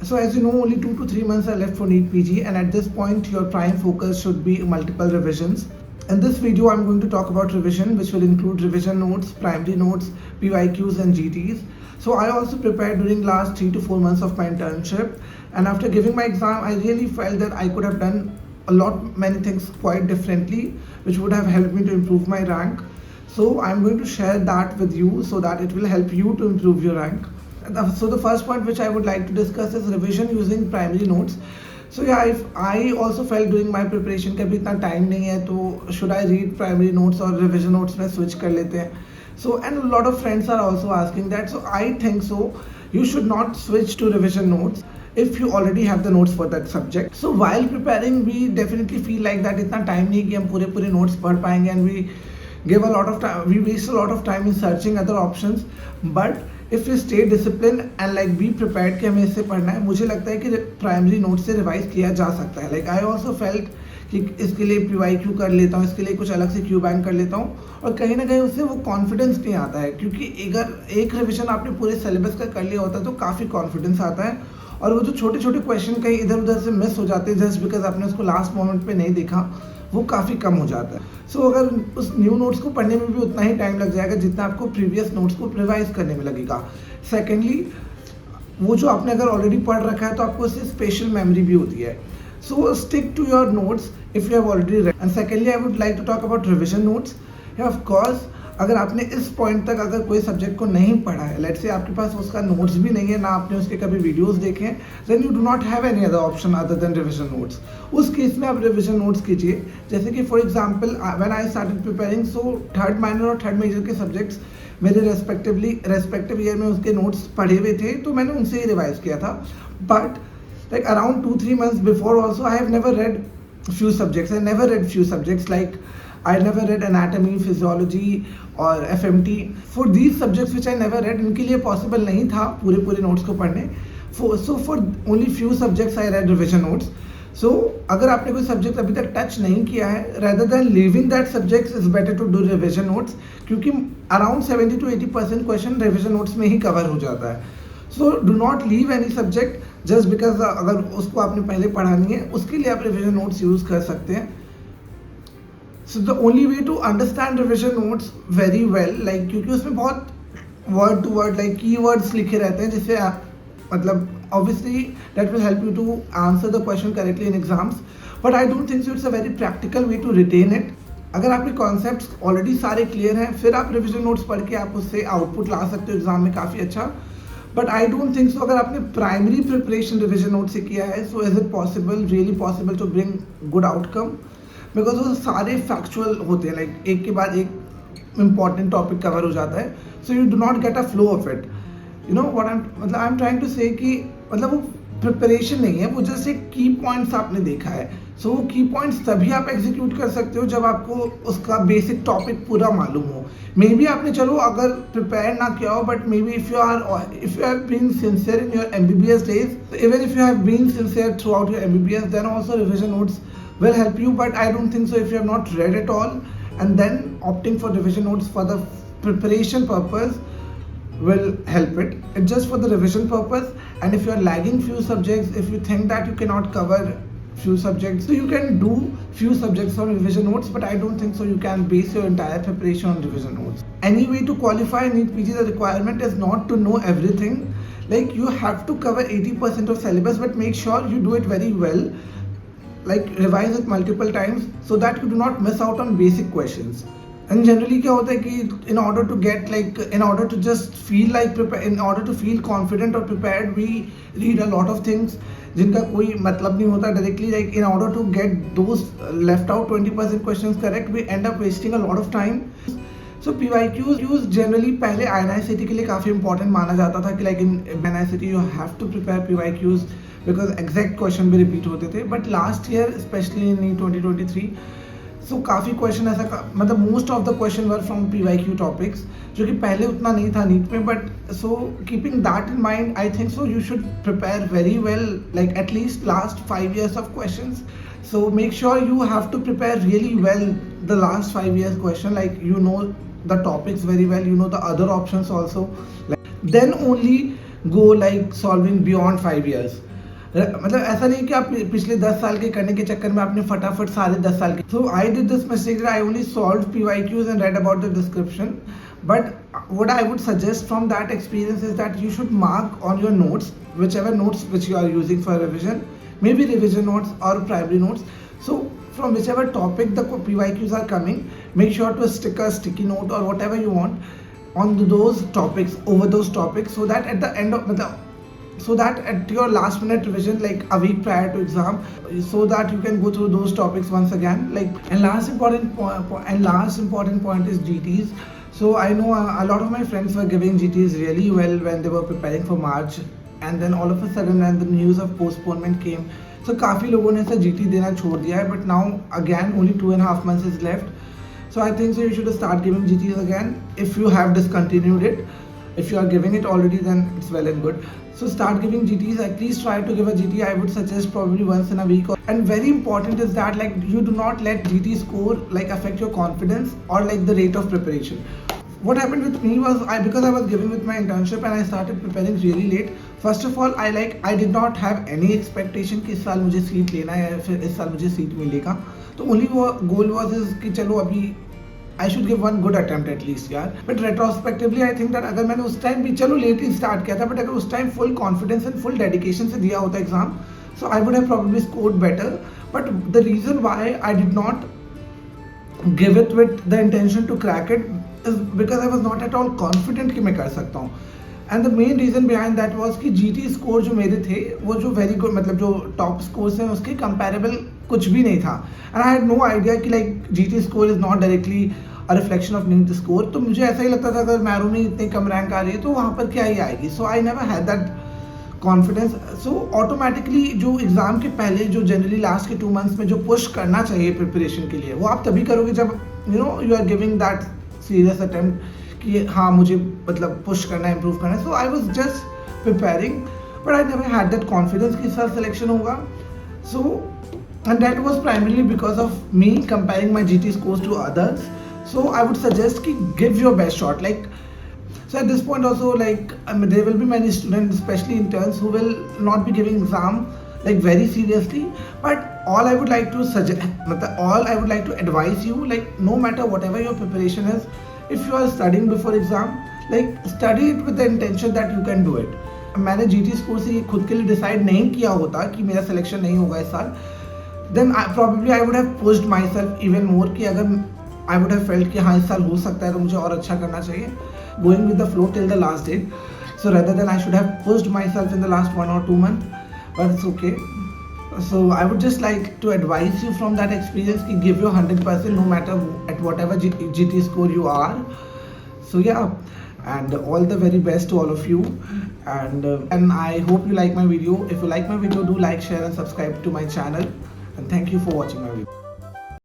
So as you know, only 2 to 3 months are left for NEET PG, and at this point your prime focus should be multiple revisions. In this video I'm going to talk about revision, which will include revision notes, primary notes, PYQs and GTs. So I also prepared during last 3 to 4 months of my internship, and after giving my exam I really felt that I could have done many things quite differently, which would have helped me to improve my rank. So I'm going to share that with you so that it will help you to improve your rank. So the first point which I would like to discuss is revision using primary notes. So yeah, if I also felt during my preparation कि अभी इतना time नहीं है तो should I read primary notes और revision notes में switch कर लेते हैं. So and a lot of friends are also asking that. So I think so you should not switch to revision notes if you already have the notes for that subject. So while preparing we definitely feel like that इतना time नहीं कि हम पूरे notes पढ़ पाएंगे, and we give a lot of time, we waste a lot of time in searching other options. But if we stay disciplined and like be prepared कि हमें इससे पढ़ना है, मुझे लगता है कि प्राइमरी नोट से रिवाइज किया जा सकता है. लाइक आई ऑल्सो फेल्ट कि इसके लिए PYQ कर लेता हूँ, इसके लिए कुछ अलग से क्यू बैंक कर लेता हूँ, और कहीं ना कहीं उससे वो कॉन्फिडेंस नहीं आता है, क्योंकि अगर एक रिविजन आपने पूरे सिलेबस का कर लिया होता है तो काफ़ी कॉन्फिडेंस आता है, और वो जो छोटे छोटे क्वेश्चन कहीं इधर उधर से मिस हो जाते हैं जस्ट बिकॉज आपने उसको लास्ट मोमेंट पे नहीं देखा, वो काफ़ी कम हो जाता है. सो अगर उस न्यू नोट्स को पढ़ने में भी उतना ही टाइम लग जाएगा जितना आपको प्रीवियस नोट्स को रिवाइज करने में लगेगा. सेकेंडली, वो जो आपने अगर ऑलरेडी पढ़ रखा है तो आपको उससे स्पेशल मेमोरी भी होती है. So stick to your notes if you have already read. And secondly I would like to talk about revision notes. Of course अगर आपने इस पॉइंट तक अगर कोई सब्जेक्ट को नहीं पढ़ा है, लेट्स से आपके पास उसका नोट्स भी नहीं है, ना आपने उसके कभी वीडियोस देखे हैं, then you do not have any other option other than revision notes. उस केस में आप रिविजन नोट्स कीजिए. जैसे कि for example when I started preparing, so third minor और थर्ड मेजर के सब्जेक्ट्स मेरे रेस्पेक्टिव ईयर में उसके नोट्स पढ़े हुए थे, तो मैंने उनसे ही रिवाइज किया था. But like around 2-3 months before also I have never red few subjects. I never read few subjects, like I never read anatomy, physiology और FMT. For these subjects which I never read, इनके लिए possible नहीं था पूरे notes को पढ़ने. So for only few subjects I read revision notes. So अगर आपने कोई सब्जेक्ट अभी तक टच नहीं किया है, rather than leaving that subject is better to do revision notes, क्योंकि around 70 to 80% question revision notes में ही कवर हो जाता है. So do not leave any subject just because अगर उसको आपने पहले पढ़ा नहीं है, उसके लिए आप revision notes यूज़ कर सकते हैं. So the only way to understand revision notes very well, like क्योंकि उसमें बहुत word to word like keywords लिखे रहते हैं, जिससे आप मतलब obviously that will help you to answer the question correctly in exams. But I don't think so it's a very practical way to retain it. अगर आपके कॉन्सेप्ट्स ऑलरेडी सारे clear हैं, फिर आप रिविजन नोट्स पढ़ के आप उससे आउटपुट ला सकते हो एग्जाम में काफ़ी अच्छा. But I don't think so अगर आपने प्राइमरी प्रिपरेशन रिविजन नोट से किया है, so is it possible, really possible to bring good outcome, because वो सारे फैक्चुअल होते हैं, लाइक एक के बाद एक इंपॉर्टेंट टॉपिक कवर हो जाता है. So you do not get a flow of it. You know what I am trying to say कि मतलब वो प्रिपरेशन नहीं है, वो जस्ट एक की पॉइंट्स आपने देखा है. सो वो की पॉइंट्स तभी आप एग्जीक्यूट कर सकते हो जब आपको उसका बेसिक टॉपिक पूरा मालूम हो. मे बी आपने चलो अगर प्रिपेयर ना किया हो, but maybe if you have been sincere in your MBBS days, even if you have been sincere throughout your MBBS, then also revision notes will help you. But I don't think so if you have not read it all and then opting for revision notes for the preparation purpose will help it. It's just for the revision purpose. And if you are lagging few subjects, if you think that you cannot cover few subjects, so you can do few subjects on revision notes, but I don't think so you can base your entire preparation on revision notes. Any way to qualify NEET PG, the requirement is not to know everything. Like you have to cover 80% of syllabus, but make sure you do it very well. Like revise it multiple times so that you do not miss out on basic questions. And generally क्या होता है कि in order to just feel like prepare, in order to feel confident or prepared, we read a lot of things जिनका कोई मतलब नहीं होता directly. Like in order to get those left out 20% questions correct, we end up wasting a lot of time. So PYQs generally पहले INI-CT के लिए काफ़ी important माना जाता था कि like in INI-CT you have to prepare PYQs because exact question भी repeat होते थे. But last year especially in 2023, so काफ़ी क्वेश्चन ऐसा मतलब most of the question were from PYQ topics, जो कि पहले उतना नहीं था नीट में. But so keeping that in mind, I think so you should prepare very well, like at least last 5 years of questions. So make sure you have to prepare really well the last 5 years question, like you know the topics very well, you know the other options also. Like, then only go like solving beyond 5 years. मतलब ऐसा नहीं कि आप पिछले 10 साल के करने के चक्कर में आपने फटाफट सारे 10 साल के, so I did this mistake, I only solve PYQs and read about the description. But what I would suggest from that experience is that you should mark on your notes, whichever notes which you are using for revision, maybe revision notes or primary notes. So from whichever topic the PYQs are coming, make sure to stick a sticky note or whatever you want on those topics, over those topics, so that at the end of the, so that at your last minute revision, like a week prior to exam, so that you can go through those topics once again. Like, and last important point is GTs. So I know a lot of my friends were giving GTs really well when they were preparing for March, and then all of a sudden when the news of postponement came, so काफ़ी लोगों ने ऐसा GT देना छोड़ दिया है. But now again only 2.5 months is left, so I think so you should start giving GTs again if you have discontinued it. If you are giving it already, then it's well and good. So start giving GTs. At least try to give a GT. I would suggest probably once in a week. And very important is that, like, you do not let GT score like affect your confidence or like the rate of preparation. What happened with me was, because I was giving with my internship and I started preparing really late. First of all, I did not have any expectation कि इस साल मुझे seat लेना है या फिर इस साल मुझे सीट मिलेगा. तो only goal was is कि चलो अभी I should give one good attempt at least यार. But retrospectively I think that अगर मैंने उस टाइम भी चलो लेट ही स्टार्ट किया था, but अगर उस time full confidence and full dedication से दिया होता exam, so I would have probably scored better. But the reason why I did not give it with the intention to crack it is because I was not at all confident कि मैं कर सकता हूँ. And the main reason behind that was कि GT score जो मेरे थे वो जो very good, मतलब जो top scores हैं उसके comparable कुछ भी नहीं था. And I had no idea कि like GT score is not directly a reflection of NEET score. तो मुझे ऐसा ही लगता था अगर मैरो में इतनी कम रैंक आ रही है तो वहाँ पर क्या ही आएगी. So I never had that confidence. So automatically जो एग्ज़ाम के पहले जो जनरली लास्ट के 2 months में जो पुश करना चाहिए प्रिपरेशन के लिए, वो आप तभी करोगे जब you are giving that serious attempt कि हाँ मुझे मतलब पुश करना है, इम्प्रूव करना है. So I was just preparing but I never had that confidence कि इस साल सिलेक्शन होगा. So and that was primarily because of me comparing my GT scores to others. So I would suggest कि give your best shot. Like, so at this point also, like there will be many students, especially interns, who will not be giving exam like very seriously. But all I would like to suggest, all I would like to advise you, like no matter whatever your preparation is, if you are studying before exam, like study it with the intention that you can do it. मैंने GT score से ये खुद के लिए decide नहीं किया होता कि मेरा सिलेक्शन नहीं होगा इस साल, then probably I would have pushed myself even more कि अगर I would have felt कि हाँ इस साल हो सकता है तो मुझे और अच्छा करना चाहिए, going with the flow till the last date. So rather than I should have pushed myself in the last 1 or 2 months, but it's okay. So I would just like to advise you from that experience कि give your 100% no matter at whatever GT score you are. So yeah, and all the very best to all of you, and I hope you like my video. If you like my video, do like, share and subscribe to my channel, and thank you for watching my video.